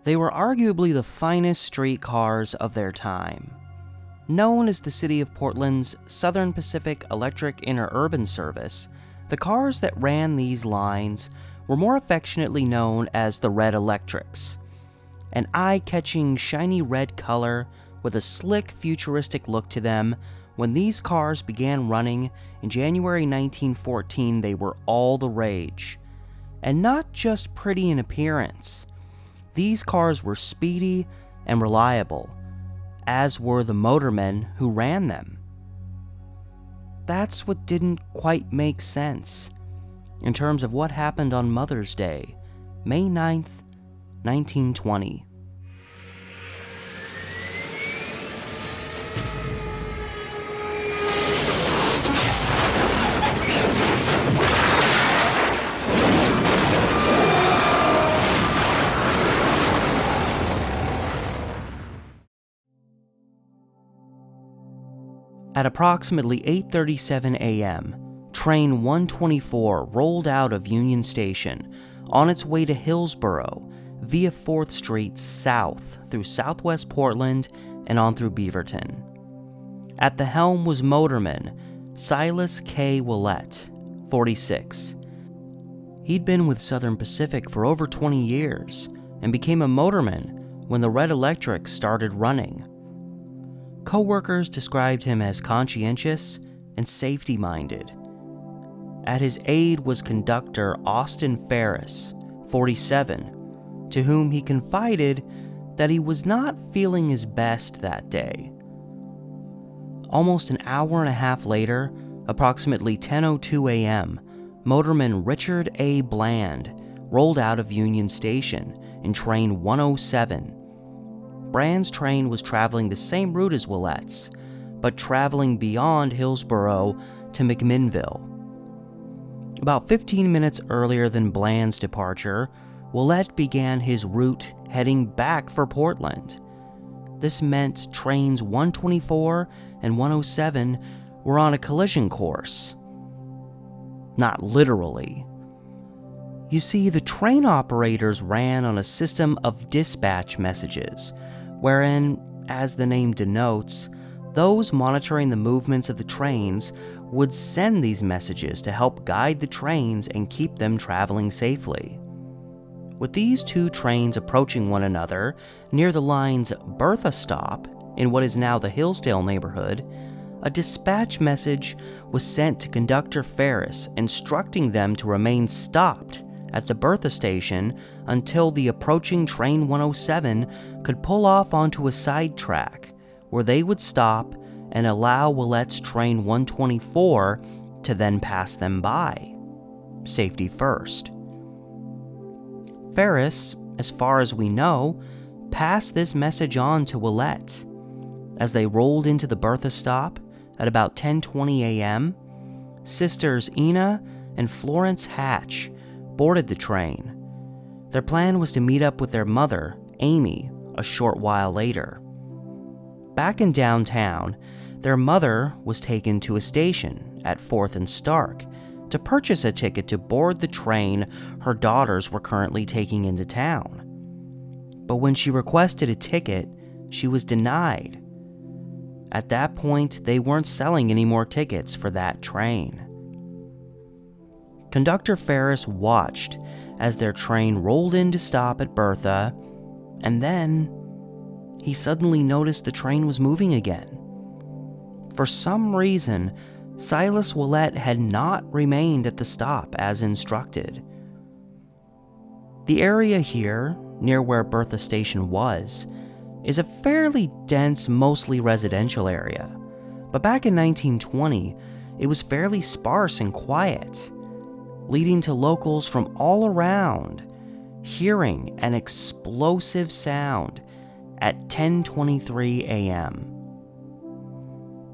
They were arguably the finest streetcars of their time. Known as the City of Portland's Southern Pacific Electric Interurban Service, the cars that ran these lines were more affectionately known as the Red Electrics, an eye-catching shiny red color with a slick futuristic look to them. When these cars began running in January 1914, they were all the rage. And not just pretty in appearance. These cars were speedy and reliable, as were the motormen who ran them. That's what didn't quite make sense in terms of what happened on Mother's Day, May 9th, 1920. At approximately 8:37 a.m., train 124 rolled out of Union Station on its way to Hillsboro via 4th Street south through southwest Portland and on through Beaverton. At the helm was motorman Silas K. Willett, 46. He'd been with Southern Pacific for over 20 years and became a motorman when the Red Electrics started running. Co-workers described him as conscientious and safety-minded. At his aid was conductor Austin Ferris, 47, to whom he confided that he was not feeling his best that day. Almost an hour and a half later, approximately 10:02 a.m., motorman Richard A. Bland rolled out of Union Station in train 107. Bland's train was traveling the same route as Willett's, but traveling beyond Hillsboro to McMinnville. About 15 minutes earlier than Bland's departure, Willett began his route heading back for Portland. This meant trains 124 and 107 were on a collision course. Not literally. You see, the train operators ran on a system of dispatch messages, wherein, as the name denotes, those monitoring the movements of the trains would send these messages to help guide the trains and keep them traveling safely. With these two trains approaching one another near the line's Bertha stop in what is now the Hillsdale neighborhood, a dispatch message was sent to conductor Ferris instructing them to remain stopped at the Bertha Station until the approaching train 107 could pull off onto a side track where they would stop and allow Willett's train 124 to then pass them by. Safety first. Ferris, as far as we know, passed this message on to Willett. As they rolled into the Bertha stop at about 10:20 a.m., sisters Ina and Florence Hatch boarded the train. Their plan was to meet up with their mother, Amy, a short while later. Back in downtown, their mother was taken to a station at 4th and Stark to purchase a ticket to board the train her daughters were currently taking into town. But when she requested a ticket, she was denied. At that point, they weren't selling any more tickets for that train. Conductor Ferris watched as their train rolled in to stop at Bertha, and then he suddenly noticed the train was moving again. For some reason, Silas Willett had not remained at the stop as instructed. The area here, near where Bertha Station was, is a fairly dense, mostly residential area, but back in 1920, it was fairly sparse and quiet, leading to locals from all around hearing an explosive sound at 10:23 a.m.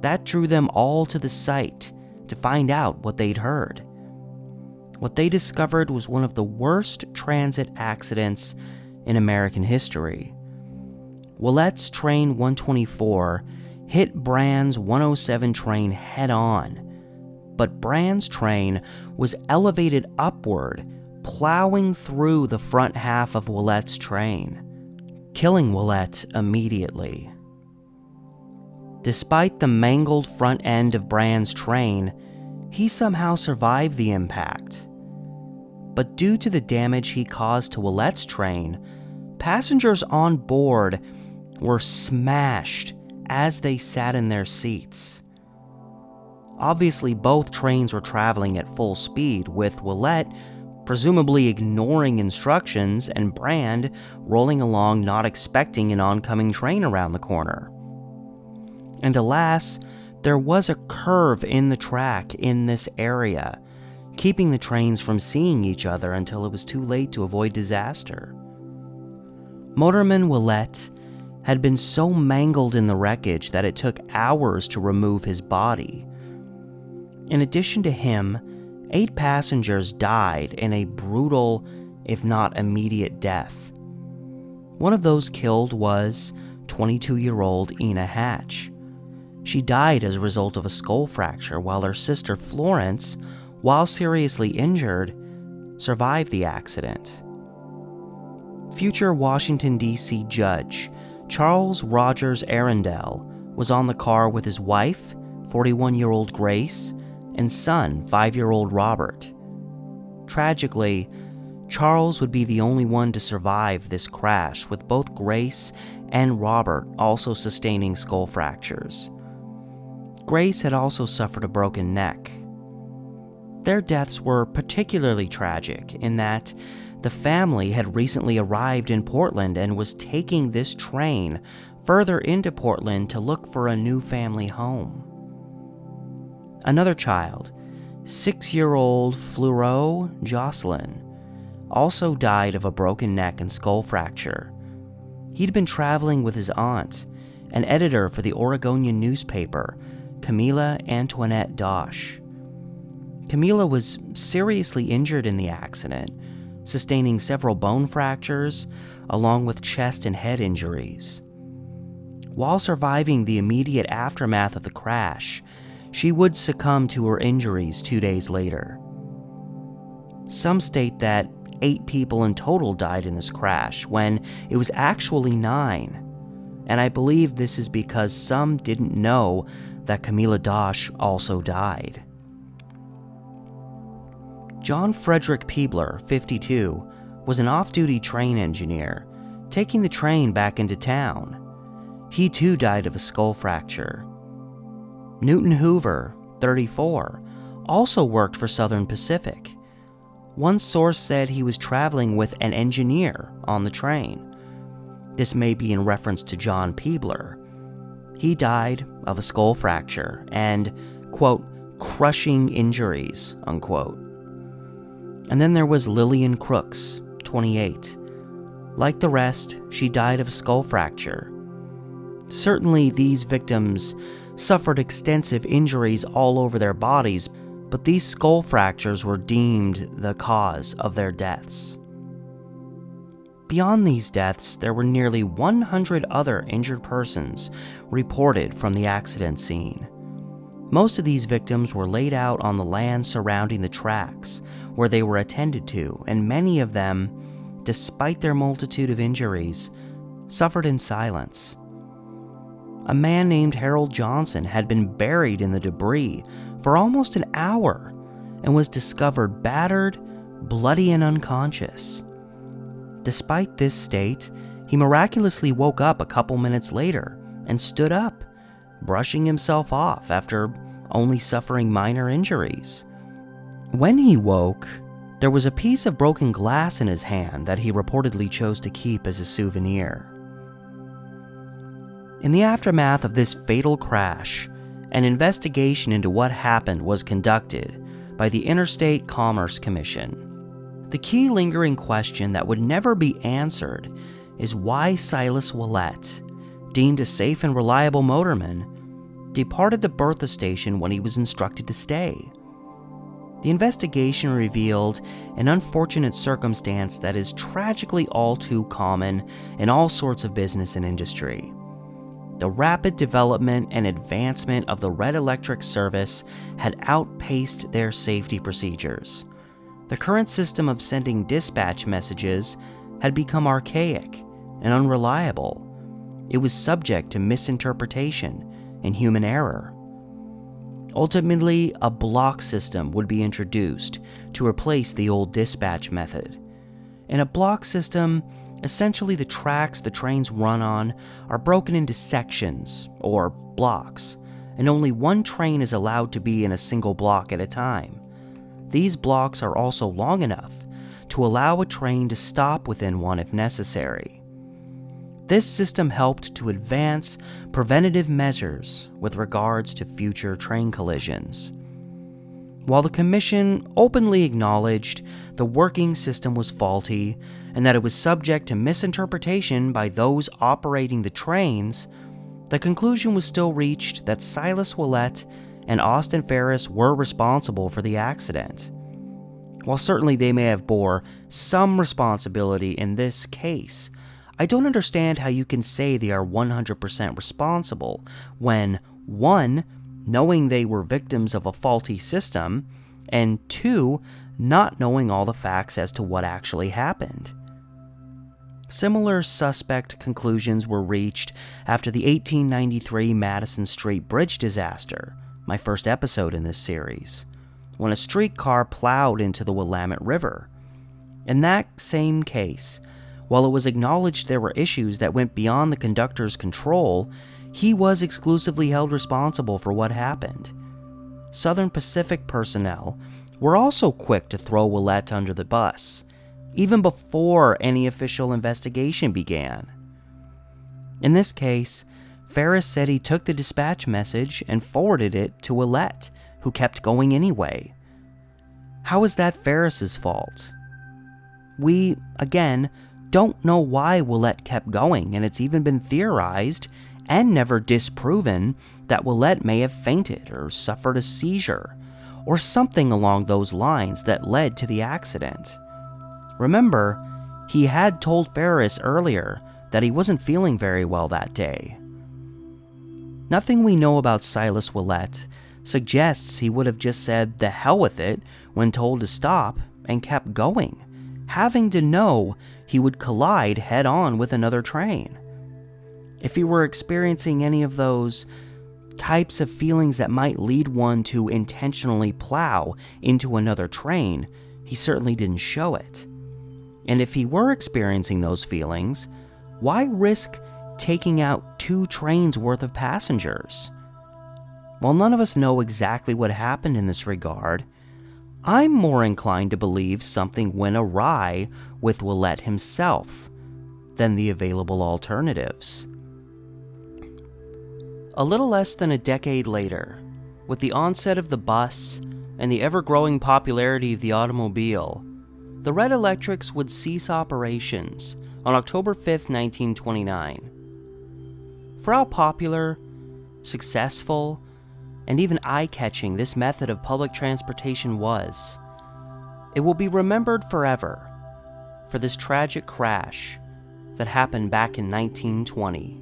That drew them all to the site to find out what they'd heard. What they discovered was one of the worst transit accidents in American history. Willett's train 124 hit Brand's 107 train head-on, but Brand's train was elevated upward, plowing through the front half of Willett's train. killing Willett immediately. Despite the mangled front end of Brand's train, he somehow survived the impact. But due to the damage he caused to Willett's train, passengers on board were smashed as they sat in their seats. Obviously, both trains were traveling at full speed, with Willett presumably ignoring instructions and Brand rolling along not expecting an oncoming train around the corner. And alas, there was a curve in the track in this area, keeping the trains from seeing each other until it was too late to avoid disaster. Motorman Willett had been so mangled in the wreckage that it took hours to remove his body. In addition to him, 8 passengers died in a brutal, if not immediate death. One of those killed was 22-year-old Ina Hatch. She died as a result of a skull fracture, while her sister Florence, while seriously injured, survived the accident. Future Washington, D.C. Judge Charles Rogers Arundel was on the car with his wife, 41-year-old Grace, and son, 5-year-old Robert. Tragically, Charles would be the only one to survive this crash, with both Grace and Robert also sustaining skull fractures. Grace had also suffered a broken neck. Their deaths were particularly tragic in that the family had recently arrived in Portland and was taking this train further into Portland to look for a new family home. Another child, 6-year-old Fleuro Jocelyn, also died of a broken neck and skull fracture. He'd been traveling with his aunt, an editor for the Oregonian newspaper, Camilla Antoinette Dosh. Camilla was seriously injured in the accident, sustaining several bone fractures, along with chest and head injuries. While surviving the immediate aftermath of the crash, she would succumb to her injuries 2 days later. Some state that 8 people in total died in this crash, when it was actually 9, and I believe this is because some didn't know that Camilla Dosh also died. John Frederick Peebler, 52, was an off-duty train engineer, taking the train back into town. He too died of a skull fracture. Newton Hoover, 34, also worked for Southern Pacific. One source said he was traveling with an engineer on the train. This may be in reference to John Peebler. He died of a skull fracture and, quote, crushing injuries, unquote. And then there was Lillian Crooks, 28. Like the rest, she died of a skull fracture. Certainly, these victims suffered extensive injuries all over their bodies, but these skull fractures were deemed the cause of their deaths. Beyond these deaths, there were nearly 100 other injured persons reported from the accident scene. Most of these victims were laid out on the land surrounding the tracks, where they were attended to, and many of them, despite their multitude of injuries, suffered in silence. A man named Harold Johnson had been buried in the debris for almost an hour and was discovered battered, bloody, and unconscious. Despite this state, he miraculously woke up a couple minutes later and stood up, brushing himself off after only suffering minor injuries. When he woke, there was a piece of broken glass in his hand that he reportedly chose to keep as a souvenir. In the aftermath of this fatal crash, an investigation into what happened was conducted by the Interstate Commerce Commission. The key lingering question that would never be answered is why Silas Willett, deemed a safe and reliable motorman, departed the Bertha Station when he was instructed to stay. The investigation revealed an unfortunate circumstance that is tragically all too common in all sorts of business and industry. The rapid development and advancement of the red electric service had outpaced their safety procedures. The current system of sending dispatch messages had become archaic, and unreliable. It was subject to misinterpretation and human error. Ultimately, a block system would be introduced to replace the old dispatch method. In a block system, essentially the tracks the trains run on are broken into sections, or blocks, and only one train is allowed to be in a single block at a time. These blocks are also long enough to allow a train to stop within one if necessary. This system helped to advance preventative measures with regards to future train collisions. While the Commission openly acknowledged the working system was faulty and that it was subject to misinterpretation by those operating the trains, the conclusion was still reached that Silas Willett and Austin Ferris were responsible for the accident. While certainly they may have bore some responsibility in this case, I don't understand how you can say they are 100% responsible when 1. Knowing they were victims of a faulty system, and 2. Not knowing all the facts as to what actually happened. Similar suspect conclusions were reached after the 1893 Madison Street Bridge disaster, my first episode in this series, when a streetcar plowed into the Willamette River. In that same case, while it was acknowledged there were issues that went beyond the conductor's control, he was exclusively held responsible for what happened. Southern Pacific personnel were also quick to throw Willett under the bus, even before any official investigation began. In this case, Ferris said he took the dispatch message and forwarded it to Willett, who kept going anyway. How is that Ferris's fault? We, again, don't know why Willett kept going, and it's even been theorized and never disproven that Willett may have fainted or suffered a seizure, or something along those lines that led to the accident. Remember, he had told Ferris earlier that he wasn't feeling very well that day. Nothing we know about Silas Willett suggests he would have just said the hell with it when told to stop and kept going, having to know he would collide head-on with another train. If he were experiencing any of those types of feelings that might lead one to intentionally plow into another train, he certainly didn't show it. And if he were experiencing those feelings, why risk taking out 2 trains worth of passengers? While none of us know exactly what happened in this regard, I'm more inclined to believe something went awry with Willett himself than the available alternatives. A little less than a decade later, with the onset of the bus and the ever-growing popularity of the automobile, the Red Electrics would cease operations on October 5, 1929. For how popular, successful, and even eye-catching this method of public transportation was, it will be remembered forever for this tragic crash that happened back in 1920.